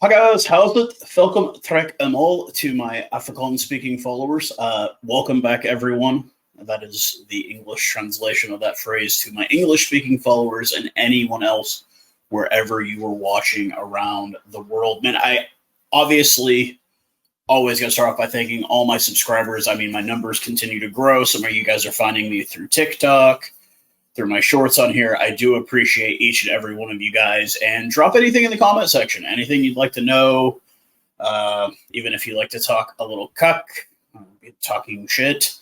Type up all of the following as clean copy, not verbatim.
Hi guys, Howzit? Welcome trek all to my Afrikaans-speaking followers. Welcome back, everyone. That is the English translation of that phrase to my English-speaking followers and anyone else wherever you are watching around the world. Man, I obviously always got to start off by thanking all my subscribers. I mean, my numbers continue to grow. Some of you guys are finding me through TikTok, through my shorts on here. I do appreciate each and every one of you guys, and drop anything in the comment section, anything you'd like to know, even if you like to talk a little cuck, talking shit,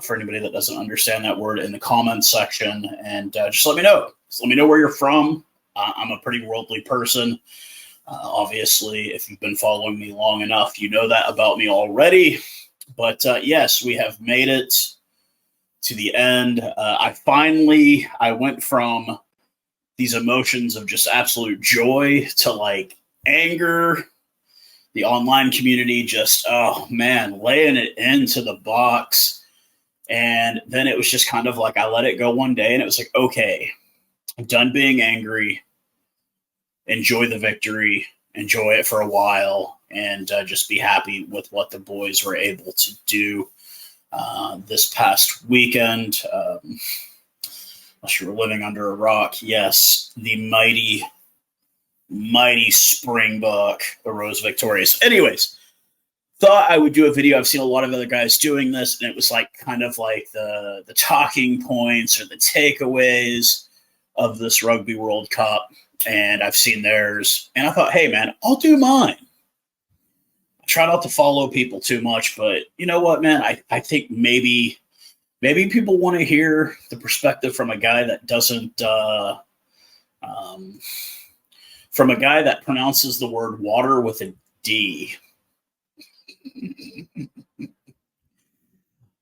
for anybody that doesn't understand that word, in the comment section, and just let me know. Just let me know where you're from. I'm a pretty worldly person. Obviously, if you've been following me long enough, you know that about me already, but yes, we have made it to the end. I went from these emotions of just absolute joy to like anger. The online community just, oh man, laying it into the box. And then it was just kind of like, I let it go one day and it was like, okay, I'm done being angry. Enjoy the victory, enjoy it for a while, and just be happy with what the boys were able to do this past weekend. Unless you were living under a rock, yes, the mighty Springbok arose victorious. Anyways, thought I would do a video. I've seen a lot of other guys doing this, and it was like kind of like the talking points or the takeaways of this Rugby World Cup, and I've seen theirs, and I thought, hey man, I'll do mine. Try not to follow people too much, but you know what, man? I think maybe people want to hear the perspective from a guy that doesn't, from a guy that pronounces the word water with a D.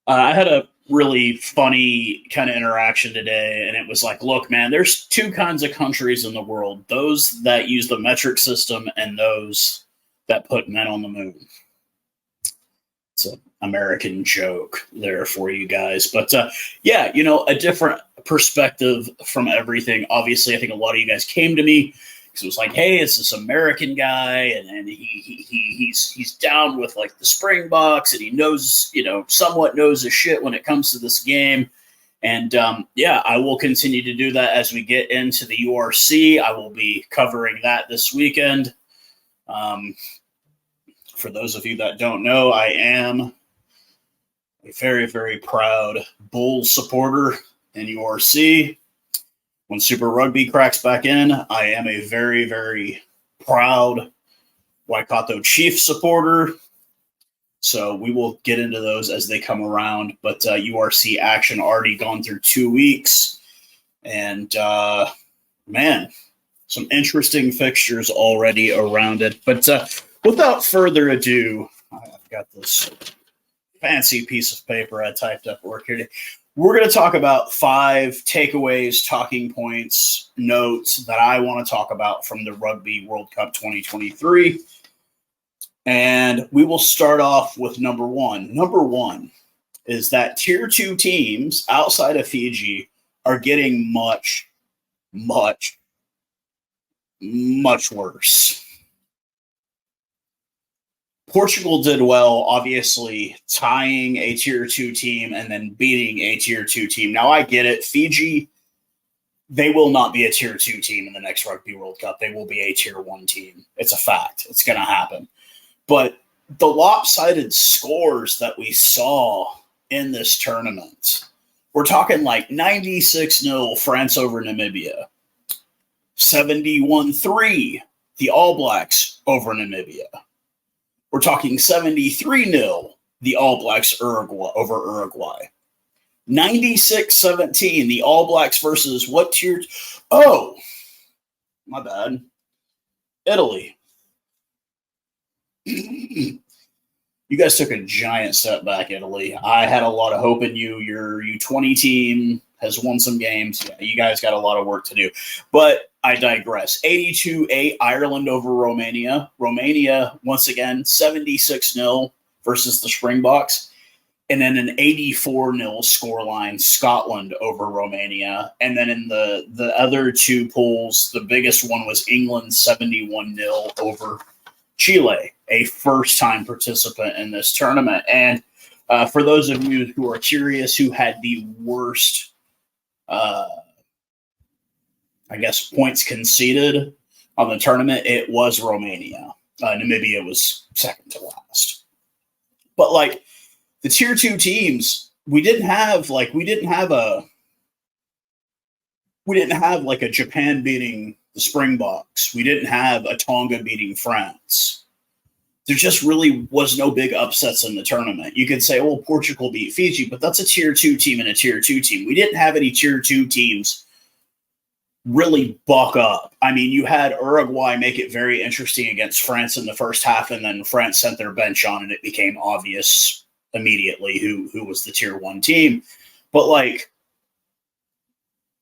I had a really funny kind of interaction today, and it was like, look, man, there's two kinds of countries in the world: those that use the metric system and those that put men on the moon. It's an American joke there for you guys. But yeah, you know, a different perspective from everything. Obviously, I think a lot of you guys came to me because it was like, hey, it's this American guy, and he's down with like the Springboks, and he knows, you know, somewhat knows his shit when it comes to this game. And yeah, I will continue to do that as we get into the URC. I will be covering that this weekend. For those of you that don't know, I am a very, very proud Bulls supporter in URC. When Super Rugby cracks back in, I am a very, very proud Waikato Chiefs supporter. So we will get into those as they come around. But URC action already gone through 2 weeks. And, man, some interesting fixtures already around it. But without further ado, I've got this fancy piece of paper I typed up at work here today. We're going to talk about 5 takeaways, talking points, notes that I want to talk about from the Rugby World Cup 2023. And we will start off with number 1. Number 1 is that Tier 2 teams outside of Fiji are getting much, much, much worse. Portugal did well, obviously, tying a Tier 2 team and then beating a Tier 2 team. Now, I get it. Fiji, they will not be a Tier 2 team in the next Rugby World Cup. They will be a Tier 1 team. It's a fact. It's going to happen. But the lopsided scores that we saw in this tournament, we're talking like 96-0 France over Namibia, 71-3 the All Blacks over Namibia. We're talking 73-0 the All Blacks over Uruguay. 96-17 the All Blacks versus what tier? Oh, my bad. Italy. You guys took a giant step back, Italy. I had a lot of hope in you. Your U20 team has won some games. Yeah, you guys got a lot of work to do. But I digress. 82-8 Ireland over Romania. Romania, once again, 76-0 versus the Springboks. And then an 84-0 scoreline, Scotland over Romania. And then in the other two pools, the biggest one was England, 71-0 over Chile, a first-time participant in this tournament. And for those of you who are curious, who had the worst, points conceded on the tournament, it was Romania. Namibia was second to last. But like the tier 2 teams, we didn't have like a Japan beating the Springboks. We didn't have a Tonga beating France. There just really was no big upsets in the tournament. You could say, well, Portugal beat Fiji, but that's a tier 2 team and a tier 2 team. We didn't have any tier 2 teams really buck up. I mean, you had Uruguay make it very interesting against France in the first half, and then France sent their bench on, and it became obvious immediately who was the tier 1 team. But like,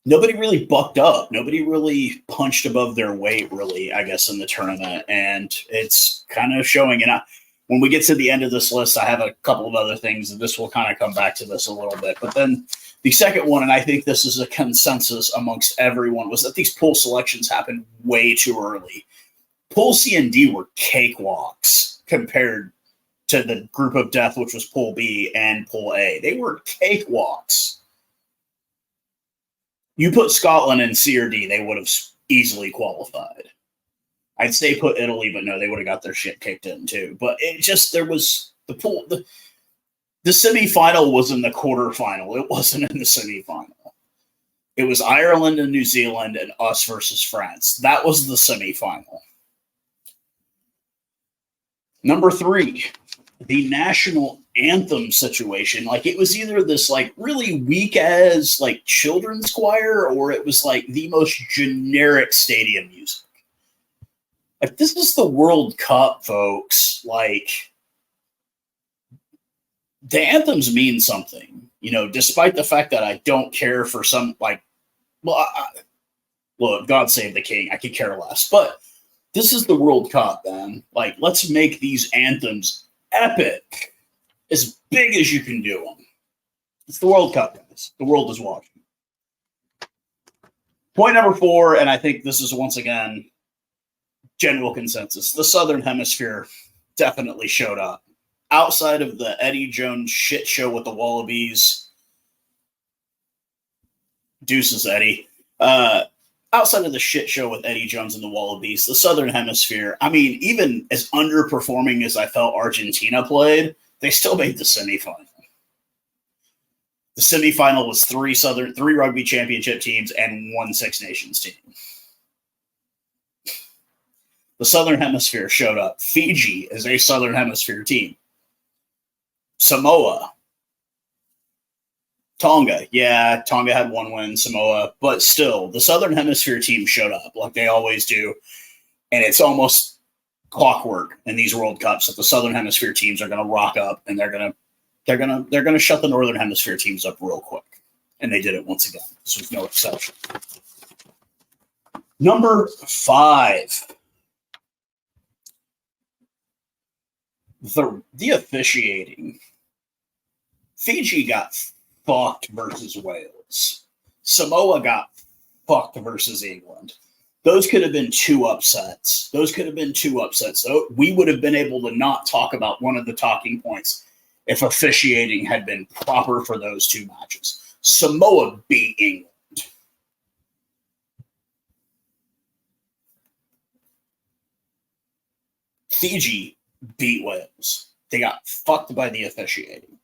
nobody really bucked up. Nobody really punched above their weight, really, I guess, in the tournament. And it's kind of showing. And when we get to the end of this list, I have a couple of other things, and this will kind of come back to this a little bit. But then the second one, and I think this is a consensus amongst everyone, was that these pool selections happened way too early. Pool C and D were cakewalks compared to the group of death, which was Pool B and Pool A. They were cakewalks. You put Scotland in C or D, they would have easily qualified. I'd say put Italy, but no, they would have got their shit kicked in too. But it just, there was the pool. The semifinal was in the quarterfinal. It wasn't in the semifinal. It was Ireland and New Zealand and us versus France. That was the semifinal. Number 3, the national anthem situation. Like, it was either this like really weak as like children's choir, or it was like the most generic stadium music. Like, this is the World Cup, folks. Like, the anthems mean something, you know, despite the fact that I don't care for some, like, well, look, God save the king. I could care less. But this is the World Cup, man. Like, let's make these anthems epic, as big as you can do them. It's the World Cup, guys. The world is watching. Point number 4, and I think this is once again general consensus. The Southern Hemisphere definitely showed up. Outside of the Eddie Jones shit show with the Wallabies, deuces, Eddie. Outside of the shit show with Eddie Jones and the Wallabies, the Southern Hemisphere, I mean, even as underperforming as I felt Argentina played, they still made the semifinal. The semifinal was 3 rugby championship teams and 1 Six Nations team. The Southern Hemisphere showed up. Fiji is a Southern Hemisphere team. Samoa. Tonga. Yeah, Tonga had 1 win, Samoa. But still, the Southern Hemisphere team showed up like they always do. And it's almost clockwork in these World Cups that the Southern Hemisphere teams are going to rock up, and they're going to shut the Northern Hemisphere teams up real quick. And they did it once again. This was no exception. Number 5. The officiating. Fiji got fucked versus Wales. Samoa got fucked versus England. Those could have been 2 upsets. So we would have been able to not talk about one of the talking points if officiating had been proper for those 2 matches. Samoa beat England. Fiji beat Wales. They got fucked by the officiating.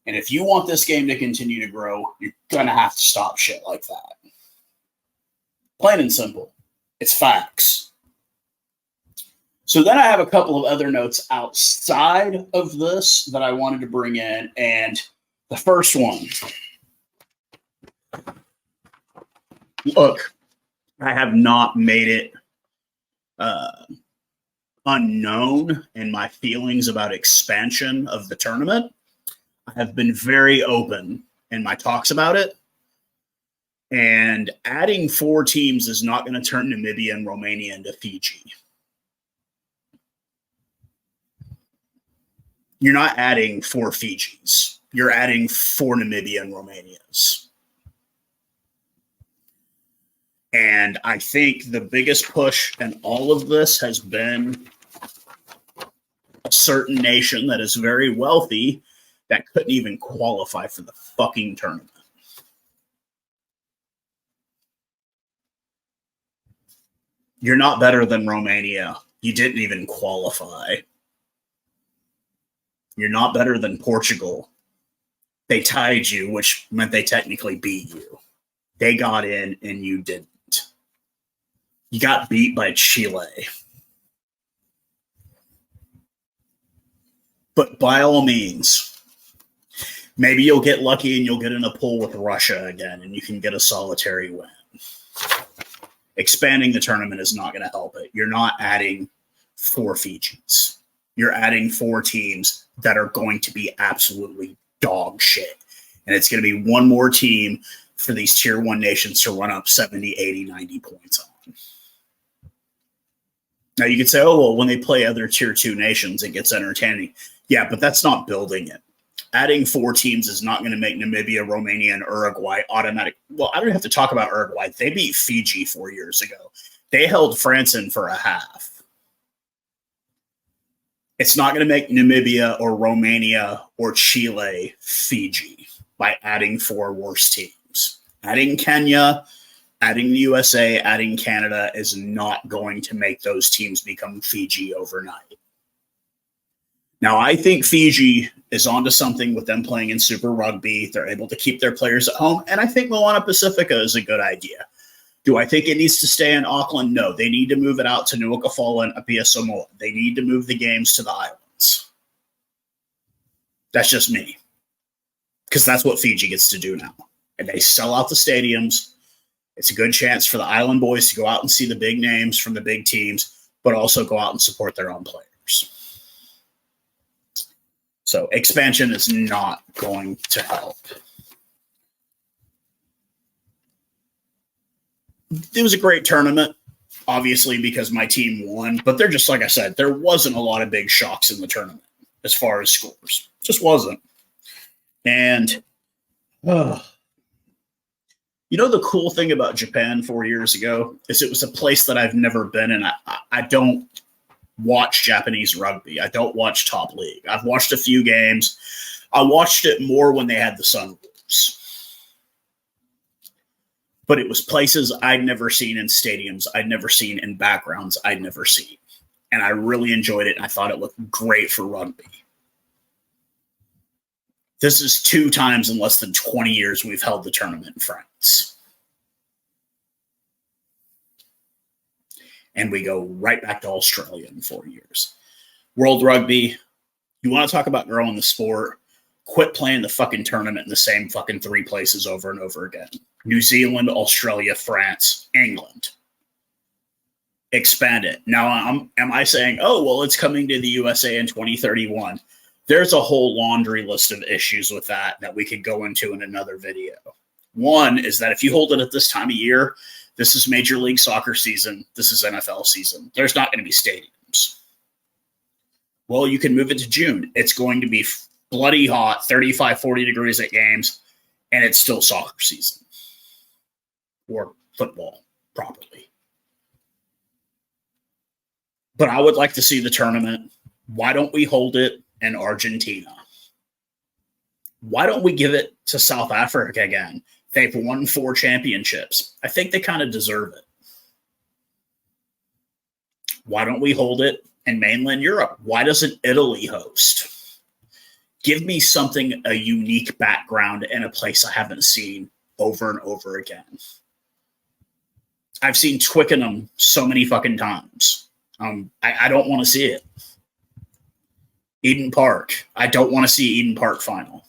And if you want this game to continue to grow, you're going to have to stop shit like that. Plain and simple. It's facts. So then I have a couple of other notes outside of this that I wanted to bring in. And the first one. Look, I have not made it unknown in my feelings about expansion of the tournament. I have been very open in my talks about it. And adding 4 teams is not going to turn Namibia and Romania into Fiji. You're not adding 4 Fijis. You're adding 4 Namibia and Romanias. And I think the biggest push in all of this has been certain nation that is very wealthy that couldn't even qualify for the fucking tournament. You're not better than Romania. You didn't even qualify. You're not better than Portugal. They tied you, which meant they technically beat you. They got in and you didn't. You got beat by Chile. But by all means, maybe you'll get lucky and you'll get in a pool with Russia again and you can get a solitary win. Expanding the tournament is not going to help it. You're not adding 4 Fijis. You're adding 4 teams that are going to be absolutely dog shit. And it's going to be one more team for these tier 1 nations to run up 70, 80, 90 points on. Now you could say, oh, well, when they play other tier 2 nations, it gets entertaining. Yeah, but that's not building it. Adding 4 teams is not going to make Namibia, Romania, and Uruguay automatic. Well, I don't have to talk about Uruguay. They beat Fiji 4 years ago. They held France in for a half. It's not going to make Namibia or Romania or Chile Fiji by adding 4 worse teams. Adding Kenya, adding the USA, adding Canada is not going to make those teams become Fiji overnight. Now, I think Fiji is onto something with them playing in Super Rugby. They're able to keep their players at home, and I think Moana Pacifica is a good idea. Do I think it needs to stay in Auckland? No. They need to move it out to Nuukafala and Apia Samoa. They need to move the games to the islands. That's just me. Because that's what Fiji gets to do now. And they sell out the stadiums. It's a good chance for the island boys to go out and see the big names from the big teams, but also go out and support their own players. So expansion is not going to help. It was a great tournament, obviously, because my team won. But they're just, like I said, there wasn't a lot of big shocks in the tournament as far as scores. Just wasn't. And, you know, the cool thing about Japan 4 years ago is it was a place that I've never been in. I don't watch Japanese rugby. I don't watch Top League. I've watched a few games. I watched it more when they had the Sunwolves. But it was places I'd never seen in stadiums. I'd never seen in backgrounds I'd never seen. And I really enjoyed it. And I thought it looked great for rugby. This is 2 times in less than 20 years we've held the tournament in France. And we go right back to Australia in 4 years. World Rugby, you want to talk about growing the sport, quit playing the fucking tournament in the same fucking 3 places over and over again. New Zealand, Australia, France, England. Expand it. Now, am I saying, oh, well, it's coming to the USA in 2031? There's a whole laundry list of issues with that we could go into in another video. One is that if you hold it at this time of year, this is Major League Soccer season. This is NFL season. There's not going to be stadiums. Well, you can move it to June. It's going to be bloody hot, 35, 40 degrees at games, and it's still soccer season. Or football, properly. But I would like to see the tournament. Why don't we hold it in Argentina? Why don't we give it to South Africa again? They've won 4 championships. I think they kind of deserve it. Why don't we hold it in mainland Europe? Why doesn't Italy host? Give me something, a unique background in a place I haven't seen over and over again. I've seen Twickenham so many fucking times. I don't want to see it. Eden Park. I don't want to see Eden Park final.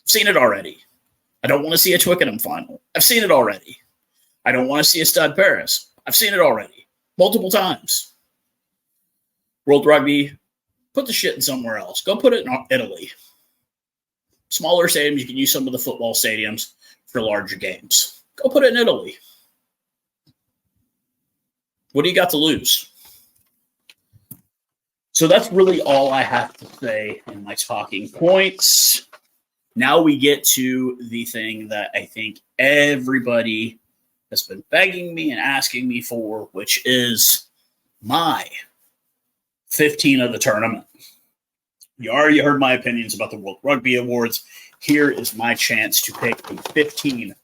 I've seen it already. I don't want to see a Twickenham final. I've seen it already. I don't want to see a Stade Paris. I've seen it already. Multiple times. World Rugby, put the shit in somewhere else. Go put it in Italy. Smaller stadiums, you can use some of the football stadiums for larger games. Go put it in Italy. What do you got to lose? So that's really all I have to say in my talking points. Now we get to the thing that I think everybody has been begging me and asking me for, which is my 15 of the tournament. You already heard my opinions about the World Rugby Awards. Here is my chance to pick a 15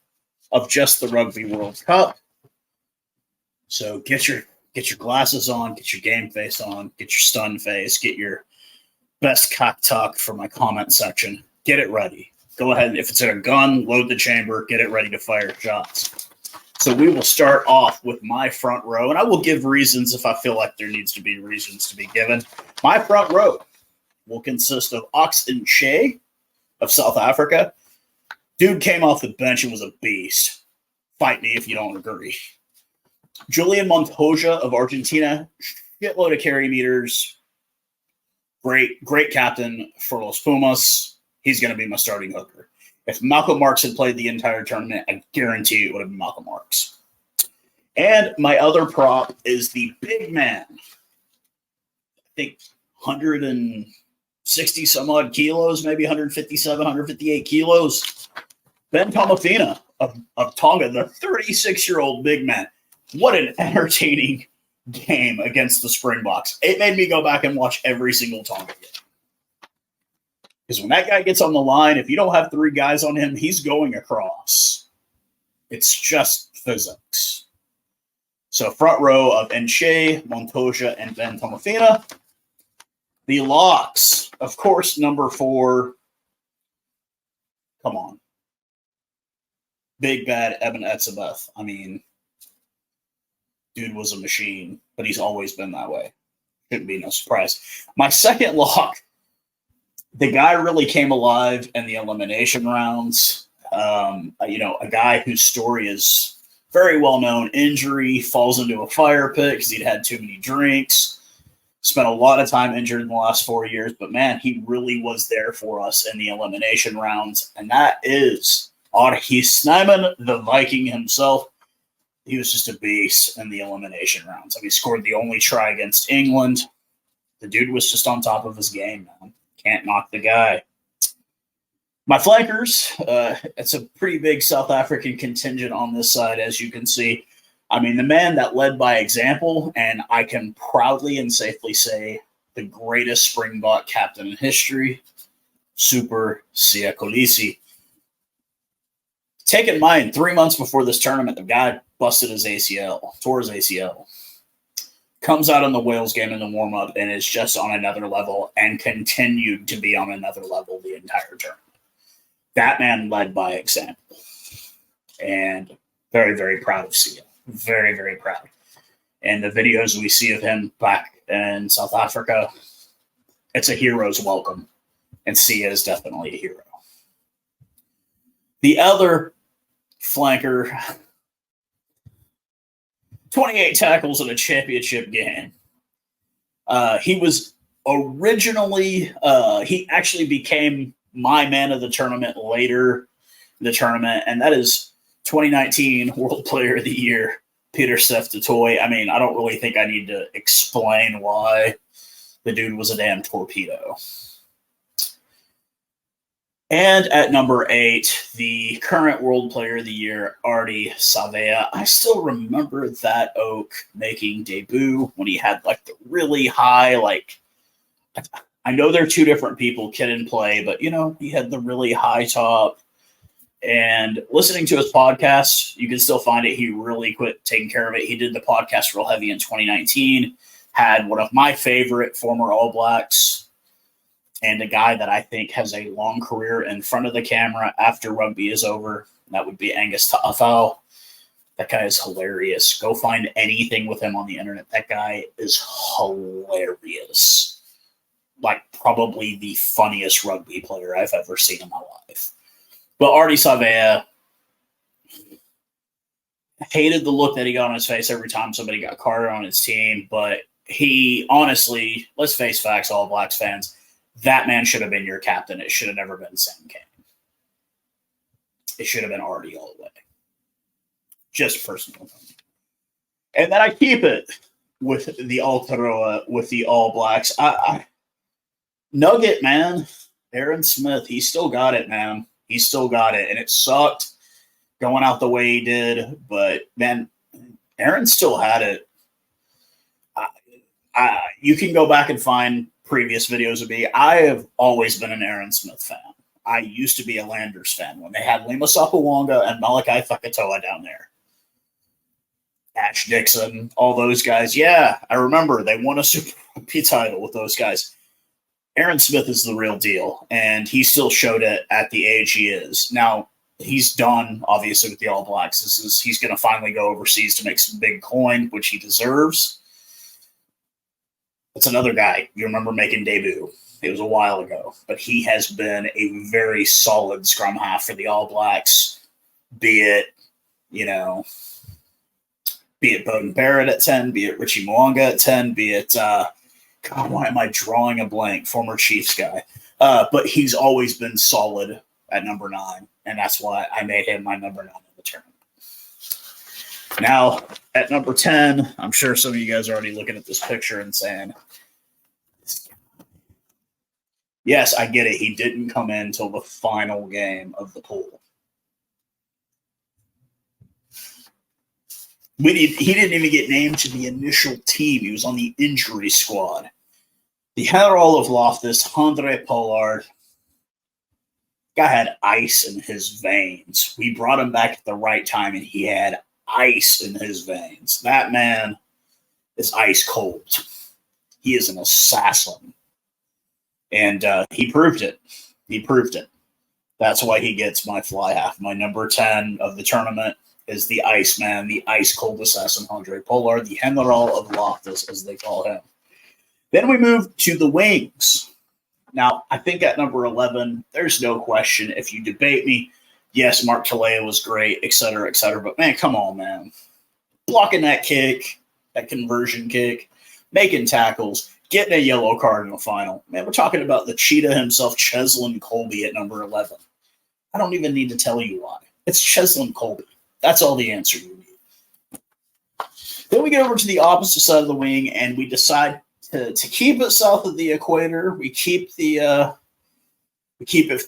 of just the Rugby World Cup. So get your glasses on, get your game face on, get your stun face, get your best cock talk for my comment section. Get it ready. Go ahead. If it's in a gun, load the chamber, get it ready to fire shots. So we will start off with my front row, and I will give reasons if I feel like there needs to be reasons to be given. My front row will consist of Ox and Shea of South Africa. Dude came off the bench and was a beast. Fight me if you don't agree. Julian Montoya of Argentina, shitload of carry meters. Great captain for Los Pumas. He's going to be my starting hooker. If Malcolm Marks had played the entire tournament, I guarantee it would have been Malcolm Marks. And my other prop is the big man. I think 160 some odd kilos, maybe 157, 158 kilos. Ben Tomafina of Tonga, the 36-year-old big man. What an entertaining game against the Springboks. It made me go back and watch every single Tonga game. Because when that guy gets on the line, if you don't have three guys on him, he's going across. It's just physics. So front row of Enche, Montoya, and Ben Tomafina. The locks, of course, number 4. Come on. Big bad Eben Etzebeth. I mean, dude was a machine, but he's always been that way. Shouldn't be no surprise. My second lock, the guy really came alive in the elimination rounds. A guy whose story is very well known. Injury, falls into a fire pit because he'd had too many drinks. Spent a lot of time injured in the last 4 years, but man, he really was there for us in the elimination rounds. And that is Archie Snyman, the Viking himself. He was just a beast in the elimination rounds. I mean, he scored the only try against England. The dude was just on top of his game, man. Can't knock the guy. My flankers, it's a pretty big South African contingent on this side, as you can see. I mean, the man that led by example, and I can proudly and safely say the greatest Springbok captain in history, Super Siya Kolisi. Take in mind, 3 months before this tournament, the guy busted his ACL, tore his ACL. Comes out in the Wales game in the warm-up and is just on another level and continued to be on another level the entire tournament. That man led by example. And very, very proud of Siya. Very, very proud. And the videos we see of him back in South Africa, it's a hero's welcome. And Siya is definitely a hero. The other flanker, 28 tackles in a championship game. He was originally, he actually became my man of the tournament later in the tournament, and that is 2019 World Player of the Year, Pieter-Steph du Toit. I mean, I don't really think I need to explain why the dude was a damn torpedo. And at number 8, the current World Player of the Year, Artie Savea. I still remember that oak making debut when he had like the really high, like, I know they're two different people, kid and play, but he had the really high top. And listening to his podcast, you can still find it. He really quit taking care of it. He did the podcast real heavy in 2019, had one of my favorite former All Blacks, and a guy that I think has a long career in front of the camera after rugby is over. That would be Angus Ta'afao. That guy is hilarious. Go find anything with him on the internet. That guy is hilarious. Like probably the funniest rugby player I've ever seen in my life. But Artie Savea, hated the look that he got on his face every time somebody got Carter on his team. But he honestly, let's face facts, All Blacks fans, that man should have been your captain. It should have never been Sam Cane. It should have been Artie all the way. Just personal. And then I keep it with the Aotearoa, with the All Blacks. Nugget, man. Aaron Smith, he still got it, man. He still got it. And it sucked going out the way he did. But, man, Aaron still had it. You can go back and find previous videos of me. I have always been an Aaron Smith fan. I used to be a Landers fan when they had Lima Sapawanga and Malachi Fakatoa down there. Ash Dixon, all those guys. Yeah, I remember they won a Super Rugby title with those guys. Aaron Smith is the real deal, and he still showed it at the age he is. Now, he's done, obviously, with the All Blacks. He's going to finally go overseas to make some big coin, which he deserves. It's another guy you remember making debut. It was a while ago, but he has been a very solid scrum half for the All Blacks, be it Bowden Barrett at 10, be it Richie Mo'unga at 10, be it, God, why am I drawing a blank? Former Chiefs guy. But he's always been solid at number 9, and that's why I made him my number 9 in the tournament. Now, at number 10, I'm sure some of you guys are already looking at this picture and saying, yes, I get it. He didn't come in until the final game of the pool. He didn't even get named to the initial team. He was on the injury squad. The General of Loftus, Andre Pollard, guy had ice in his veins. We brought him back at the right time, and he had ice in his veins. That man is ice cold. He is an assassin. And he proved it. He proved it. That's why he gets my fly half. My number 10 of the tournament is the Iceman, the ice-cold assassin, Andre Pollard, the General of Loftus, as they call him. Then we move to the wings. Now, I think at number 11, there's no question. If you debate me, yes, Mark Talea was great, et cetera, but, man, come on, man. Blocking that kick, that conversion kick, making tackles, getting a yellow card in the final. Man, we're talking about the cheetah himself, Cheslin Colby, at number 11. I don't even need to tell you why. It's Cheslin Colby. That's all the answer you need. Then we get over to the opposite side of the wing, and we decide to keep it south of the equator. We keep it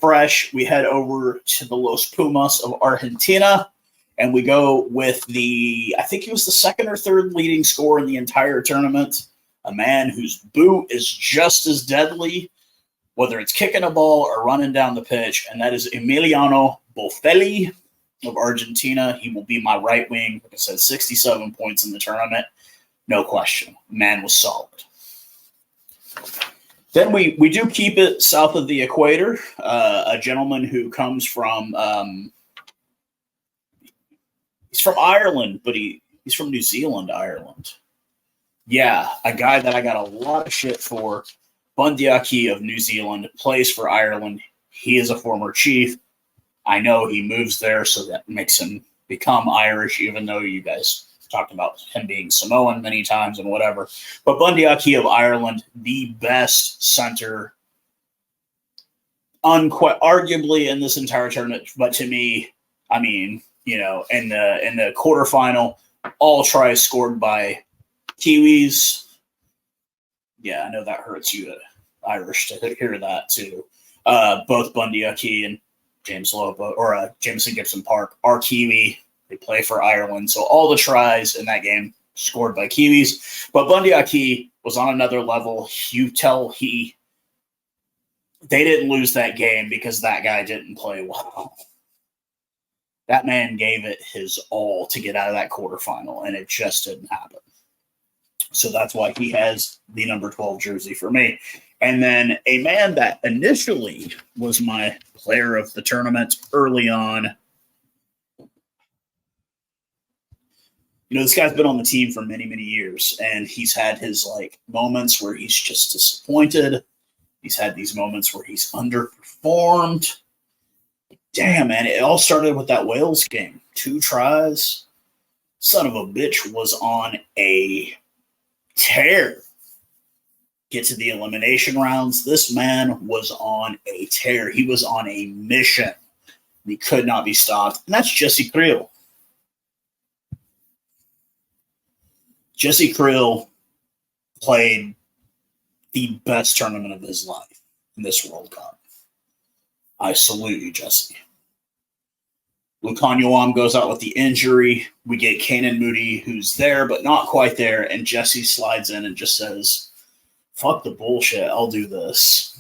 fresh. We head over to the Los Pumas of Argentina, and we go with I think he was the second or third leading scorer in the entire tournament, a man whose boot is just as deadly, whether it's kicking a ball or running down the pitch, and that is Emiliano Bofelli of Argentina. He will be my right wing. Like I said, 67 points in the tournament. No question. Man was solid. Then we do keep it south of the equator. A gentleman who comes from he's from Ireland, but he's from New Zealand, Ireland. Yeah, a guy that I got a lot of shit for. Bundyaki of New Zealand plays for Ireland. He is a former Chief. I know he moves there, so that makes him become Irish, even though you guys talked about him being Samoan many times and whatever. But Bundyaki of Ireland, the best center, arguably in this entire tournament. But to me, I mean, in the quarterfinal, all tries scored by Kiwis. Yeah, I know that hurts you Irish to hear that too. Both Bundyaki and Jameson Gibson Park are Kiwi. They play for Ireland. So all the tries in that game scored by Kiwis. But Bundyaki was on another level. You tell they didn't lose that game because that guy didn't play well. That man gave it his all to get out of that quarterfinal, and it just didn't happen. So that's why he has the number 12 jersey for me. And then a man that initially was my player of the tournament early on. This guy's been on the team for many, many years, and he's had his moments where he's just disappointed. He's had these moments where he's underperformed. Damn, man, it all started with that Wales game. 2 tries. Son of a bitch was on a tear. Get to the elimination rounds. This man was on a tear. He was on a mission. He could not be stopped. And that's Jesse Creel. Jesse Creel played the best tournament of his life in this World Cup. I salute you, Jesse. Lukanyoam goes out with the injury. We get Kanan Moody, who's there, but not quite there. And Jesse slides in and just says, fuck the bullshit, I'll do this.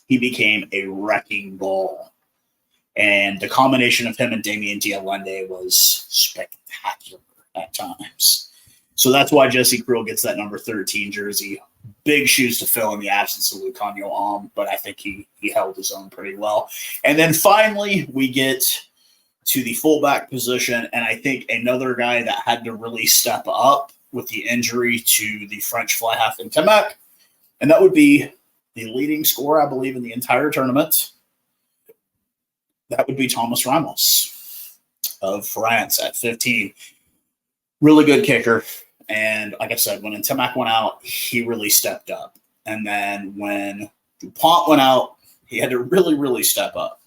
He became a wrecking ball. And the combination of him and Damien Dialende was spectacular at times. So that's why Jesse Creel gets that number 13 jersey. Big shoes to fill in the absence of Lukanyoam, but I think he held his own pretty well. And then finally, we get to the fullback position, and I think another guy that had to really step up with the injury to the French fly half in Temek, and that would be the leading scorer, I believe, in the entire tournament. That would be Thomas Ramos of France at 15. Really good kicker. And like I said, when Temek went out, he really stepped up. And then when DuPont went out, he had to really, really step up.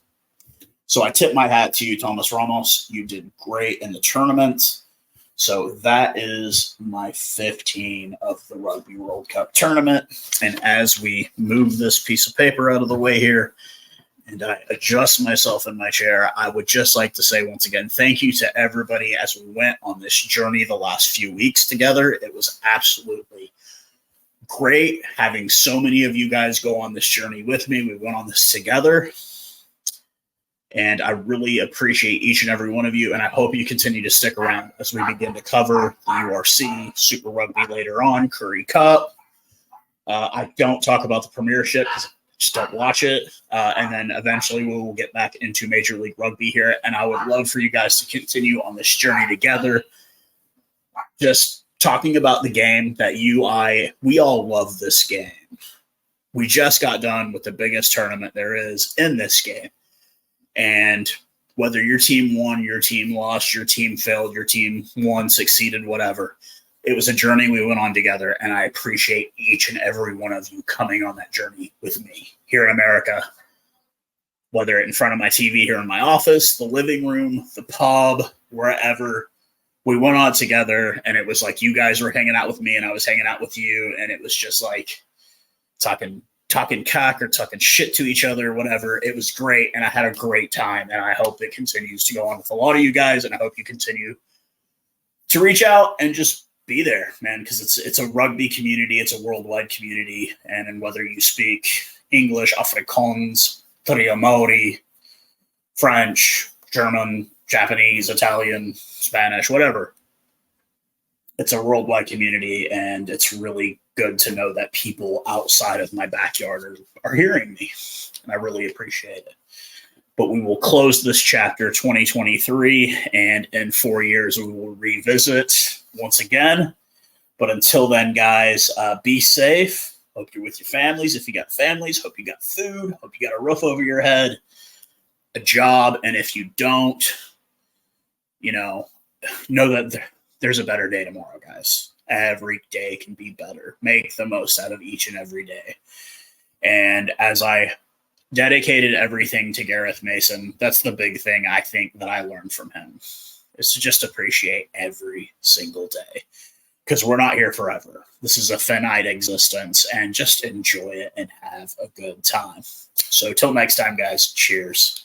So I tip my hat to you, Thomas Ramos. You did great in the tournament. So that is my 15 of the Rugby World Cup tournament. And as we move this piece of paper out of the way here, and I adjust myself in my chair, I would just like to say once again, thank you to everybody as we went on this journey the last few weeks together. It was absolutely great having so many of you guys go on this journey with me. We went on this together. And I really appreciate each and every one of you. And I hope you continue to stick around as we begin to cover the URC, Super Rugby later on, Currie Cup. I don't talk about the Premiership because just don't watch it. And then eventually we will get back into Major League Rugby here. And I would love for you guys to continue on this journey together. Just talking about the game that we all love this game. We just got done with the biggest tournament there is in this game. And whether your team won, your team lost, your team failed, your team won, succeeded, whatever, it was a journey we went on together, and I appreciate each and every one of you coming on that journey with me here in America, whether in front of my TV here in my office, the living room, the pub, wherever. We went on together, and it was like you guys were hanging out with me, and I was hanging out with you, and it was just like talking cock or talking shit to each other, whatever. It was great, and I had a great time, and I hope it continues to go on with a lot of you guys, and I hope you continue to reach out and just be there, man, because it's a rugby community, it's a worldwide community, and whether you speak English, Afrikaans, Maori, French, German, Japanese, Italian, Spanish, whatever, it's a worldwide community, and it's really good to know that people outside of my backyard are hearing me, and I really appreciate it. But we will close this chapter 2023, and in 4 years we will revisit once again. But until then, guys, be safe. Hope you're with your families. If you got families, hope you got food. Hope you got a roof over your head, a job, and if you don't, know that there's a better day tomorrow, guys. Every day can be better. Make the most out of each and every day. And as I dedicated everything to Gareth Mason, that's the big thing I think that I learned from him, is to just appreciate every single day, because we're not here forever. This is a finite existence, and just enjoy it and have a good time. So till next time, guys, cheers.